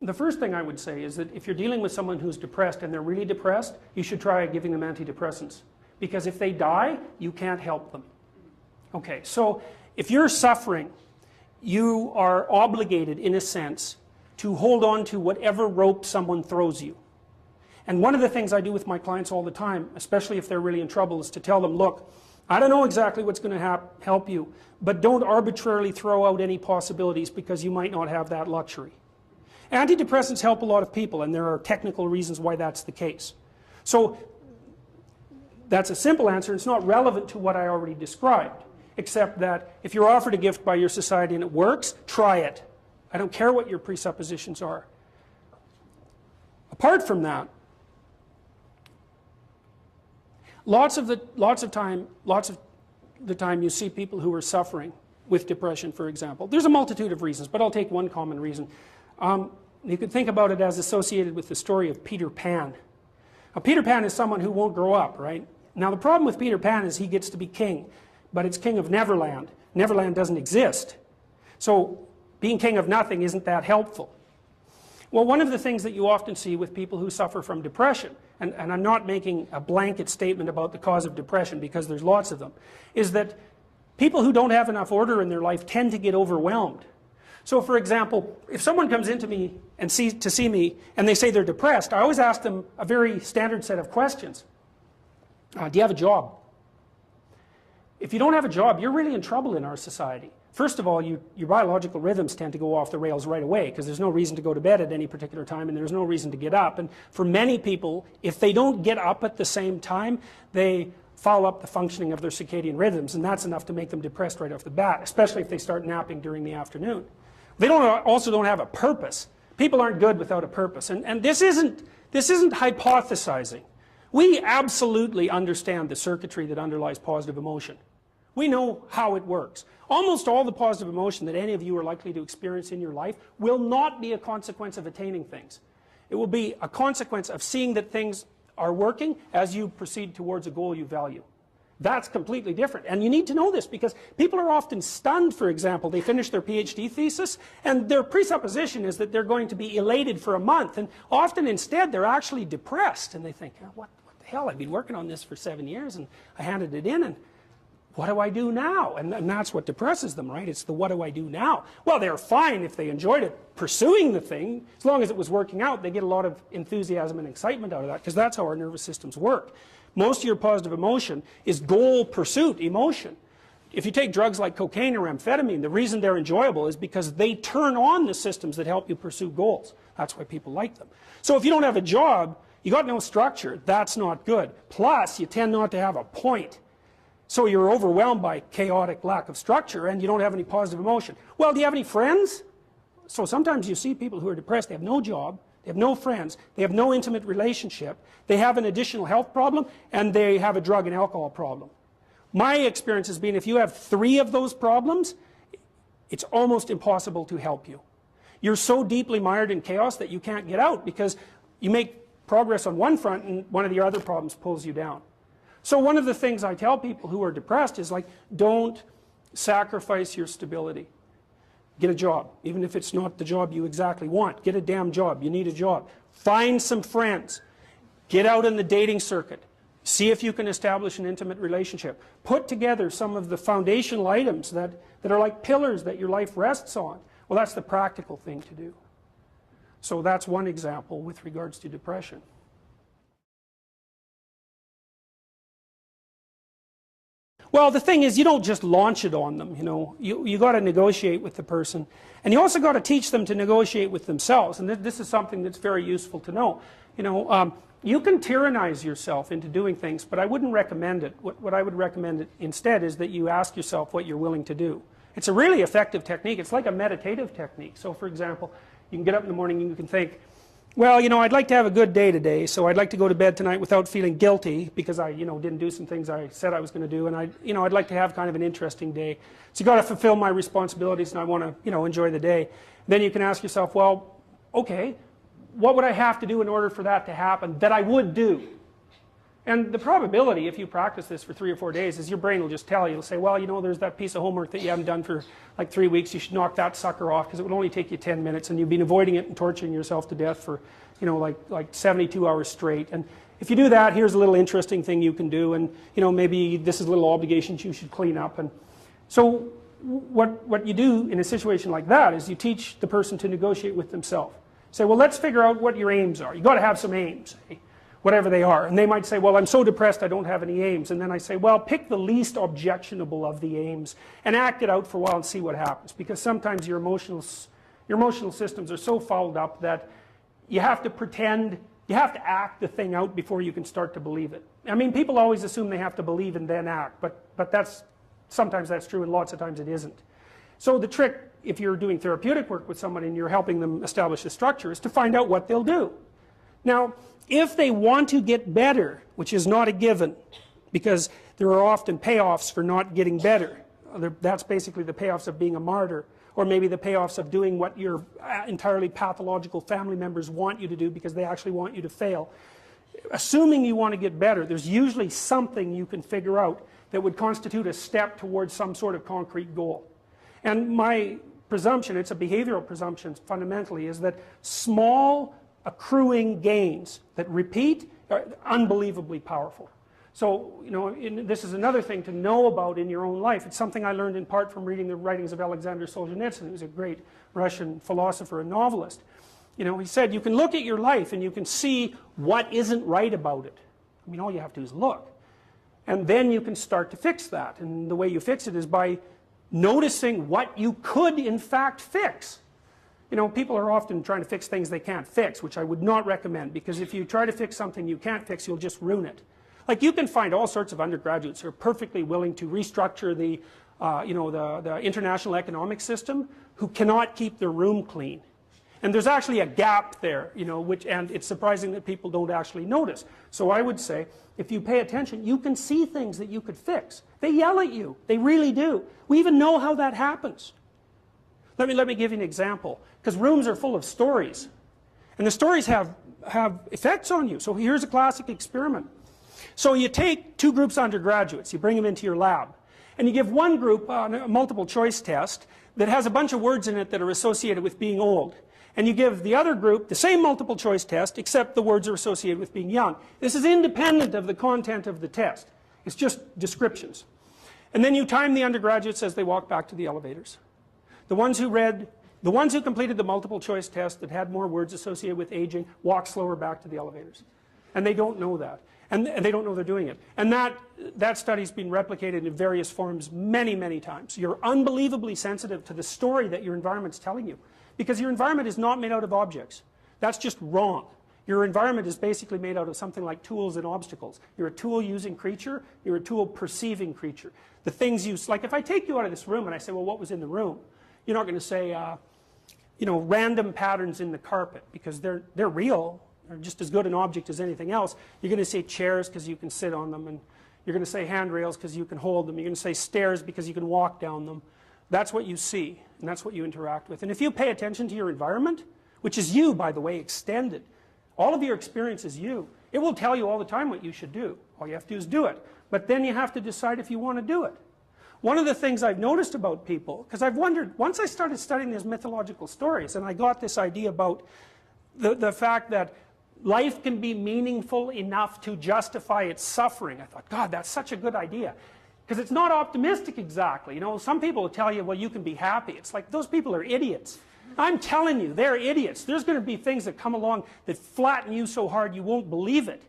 the first thing I would say is that if you're dealing with someone who's depressed and they're really depressed, you should try giving them antidepressants. Because if they die, you can't help them. Okay, so if you're suffering, you are obligated, in a sense, to hold on to whatever rope someone throws you. And one of the things I do with my clients all the time, especially if they're really in trouble, is to tell them, look, I don't know exactly what's going to help you, but don't arbitrarily throw out any possibilities because you might not have that luxury. Antidepressants help a lot of people, and there are technical reasons why that's the case. So that's a simple answer. It's not relevant to what I already described, except that if you're offered a gift by your society and it works, try it. I don't care what your presuppositions are. Apart from that, lots of the time you see people who are suffering with depression, for example. There's a multitude of reasons, but I'll take one common reason. You could think about it as associated with the story of Peter Pan. Now, Peter Pan is someone who won't grow up, right? Now, the problem with Peter Pan is he gets to be king, but it's king of Neverland. Neverland doesn't exist. So being king of nothing isn't that helpful. Well, one of the things that you often see with people who suffer from depression, and I'm not making a blanket statement about the cause of depression because there's lots of them, is that people who don't have enough order in their life tend to get overwhelmed. So for example, if someone comes into me and to see me and they say they're depressed, I always ask them a very standard set of questions. Do you have a job? If you don't have a job, you're really in trouble in our society. First of all, your biological rhythms tend to go off the rails right away because there's no reason to go to bed at any particular time and there's no reason to get up. And for many people, if they don't get up at the same time, they foul up the functioning of their circadian rhythms, and that's enough to make them depressed right off the bat, especially if they start napping during the afternoon. They also don't have a purpose. People aren't good without a purpose. And this isn't hypothesizing. We absolutely understand the circuitry that underlies positive emotion. We know how it works. Almost all the positive emotion that any of you are likely to experience in your life will not be a consequence of attaining things. It will be a consequence of seeing that things are working as you proceed towards a goal you value. That's completely different. And you need to know this because people are often stunned, for example. They finish their PhD thesis and their presupposition is that they're going to be elated for a month. And often instead they're actually depressed. And they think, oh, what the hell? I've been working on this for 7 years and I handed it in and what do I do now? And that's what depresses them, right? It's the what do I do now? Well, they're fine if they enjoyed it, pursuing the thing. As long as it was working out, they get a lot of enthusiasm and excitement out of that because that's how our nervous systems work. Most of your positive emotion is goal pursuit emotion. If you take drugs like cocaine or amphetamine, the reason they're enjoyable is because they turn on the systems that help you pursue goals. That's why people like them. So if you don't have a job, you got no structure, that's not good. Plus, you tend not to have a point. So you're overwhelmed by chaotic lack of structure and you don't have any positive emotion. Well, do you have any friends? So sometimes you see people who are depressed, they have no job, they have no friends, they have no intimate relationship, they have an additional health problem, and they have a drug and alcohol problem. My experience has been if you have 3 of those problems, it's almost impossible to help you. You're so deeply mired in chaos that you can't get out because you make progress on one front and one of the other problems pulls you down. So one of the things I tell people who are depressed is like, don't sacrifice your stability. Get a job, even if it's not the job you exactly want. Get a damn job, you need a job. Find some friends. Get out in the dating circuit. See if you can establish an intimate relationship. Put together some of the foundational items that are like pillars that your life rests on. Well, that's the practical thing to do. So that's one example with regards to depression. Well, the thing is, you don't just launch it on them, you know. You got to negotiate with the person. And you also got to teach them to negotiate with themselves. And this is something that's very useful to know. You know, you can tyrannize yourself into doing things, but I wouldn't recommend it. What I would recommend instead is that you ask yourself what you're willing to do. It's a really effective technique. It's like a meditative technique. So, for example, you can get up in the morning and you can think, well, you know, I'd like to have a good day today, so I'd like to go to bed tonight without feeling guilty because I, you know, didn't do some things I said I was going to do, and I'd like to have kind of an interesting day. So you got to fulfill my responsibilities, and I want to, you know, enjoy the day. Then you can ask yourself, well, okay, what would I have to do in order for that to happen that I would do? And the probability, if you practice this for 3 or 4 days, is your brain will just tell you, it'll say, well, you know, there's that piece of homework that you haven't done for like 3 weeks, you should knock that sucker off because it would only take you 10 minutes and you've been avoiding it and torturing yourself to death for, you know, like 72 hours straight. And if you do that, here's a little interesting thing you can do, and, you know, maybe this is little obligations you should clean up. And so what you do in a situation like that is you teach the person to negotiate with themselves. Say, well, let's figure out what your aims are. You've got to have some aims, whatever they are. And they might say, well, I'm so depressed I don't have any aims. And then I say, well, pick the least objectionable of the aims and act it out for a while and see what happens. Because sometimes your emotional systems are so fouled up that you have to pretend, you have to act the thing out before you can start to believe it. I mean, people always assume they have to believe and then act, but sometimes that's true and lots of times it isn't. So the trick, if you're doing therapeutic work with somebody and you're helping them establish a structure, is to find out what they'll do. Now, if they want to get better, which is not a given, because there are often payoffs for not getting better. That's basically the payoffs of being a martyr, or maybe the payoffs of doing what your entirely pathological family members want you to do because they actually want you to fail. Assuming you want to get better, there's usually something you can figure out that would constitute a step towards some sort of concrete goal. And my presumption, it's a behavioral presumption fundamentally, is that small accruing gains that repeat are unbelievably powerful. So, you know, this is another thing to know about in your own life. It's something I learned in part from reading the writings of Alexander Solzhenitsyn, who's a great Russian philosopher and novelist. You know, he said, you can look at your life and you can see what isn't right about it. I mean, all you have to do is look. And then you can start to fix that. And the way you fix it is by noticing what you could in fact fix. You know, people are often trying to fix things they can't fix, which I would not recommend, because if you try to fix something you can't fix, you'll just ruin it. Like, you can find all sorts of undergraduates who are perfectly willing to restructure the, you know, the international economic system, who cannot keep their room clean. And there's actually a gap there, you know, and it's surprising that people don't actually notice. So I would say, if you pay attention, you can see things that you could fix. They yell at you. They really do. We even know how that happens. Let me give you an example, because rooms are full of stories. And the stories have effects on you. So here's a classic experiment. So you take 2 groups of undergraduates, you bring them into your lab, and you give one group a multiple choice test that has a bunch of words in it that are associated with being old. And you give the other group the same multiple choice test, except the words are associated with being young. This is independent of the content of the test. It's just descriptions. And then you time the undergraduates as they walk back to the elevators. The ones who completed the multiple choice test that had more words associated with aging walk slower back to the elevators. And they don't know that. And they don't know they're doing it. And that study's been replicated in various forms many, many times. You're unbelievably sensitive to the story that your environment's telling you. Because your environment is not made out of objects. That's just wrong. Your environment is basically made out of something like tools and obstacles. You're a tool-using creature. You're a tool-perceiving creature. The things you, like if I take you out of this room and I say, well, what was in the room? You're not going to say, you know, random patterns in the carpet, because they're real. They're just as good an object as anything else. You're going to say chairs because you can sit on them, and you're going to say handrails because you can hold them. You're going to say stairs because you can walk down them. That's what you see, and that's what you interact with. And if you pay attention to your environment, which is you, by the way, extended, all of your experience is you. It will tell you all the time what you should do. All you have to do is do it. But then you have to decide if you want to do it. One of the things I've noticed about people, because I've wondered, once I started studying these mythological stories, and I got this idea about the fact that life can be meaningful enough to justify its suffering, I thought, God, that's such a good idea. Because it's not optimistic exactly. You know, some people will tell you, well, you can be happy. It's like, those people are idiots. I'm telling you, they're idiots. There's going to be things that come along that flatten you so hard you won't believe it.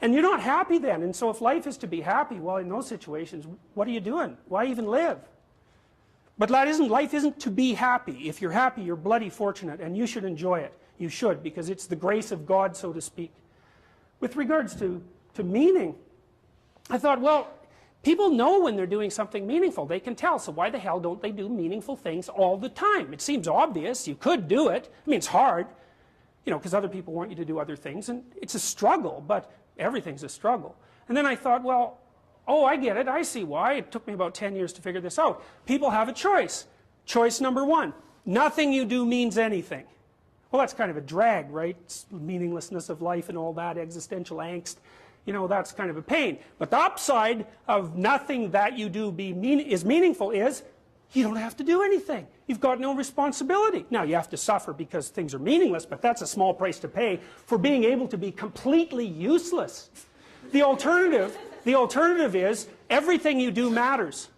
And you're not happy then. And so if life is to be happy, well, in those situations, what are you doing? Why even live? But life isn't to be happy. If you're happy, you're bloody fortunate, and you should enjoy it. You should, because it's the grace of God, so to speak. With regards to meaning, I thought, well, people know when they're doing something meaningful. They can tell. So why the hell don't they do meaningful things all the time? It seems obvious. You could do it. I mean, it's hard, you know, because other people want you to do other things. And it's a struggle, but everything's a struggle. And then I thought, well, oh, I get it. I see why. It took me about 10 years to figure this out. People have a choice. Choice number 1. Nothing you do means anything. Well, that's kind of a drag, right? It's meaninglessness of life and all that, existential angst. you know, that's kind of a pain. But the upside of nothing that you do is meaningful is you don't have to do anything. You've got no responsibility. Now, you have to suffer because things are meaningless, but that's a small price to pay for being able to be completely useless. The alternative is everything you do matters.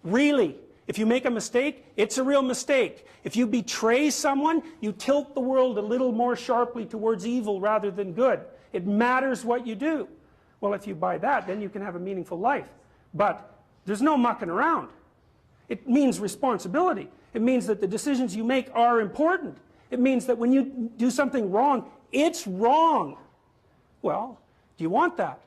Really. If you make a mistake, it's a real mistake. If you betray someone, you tilt the world a little more sharply towards evil rather than good. It matters what you do. Well, if you buy that, then you can have a meaningful life. But there's no mucking around. It means responsibility. It means that the decisions you make are important. It means that when you do something wrong, it's wrong. Well, do you want that?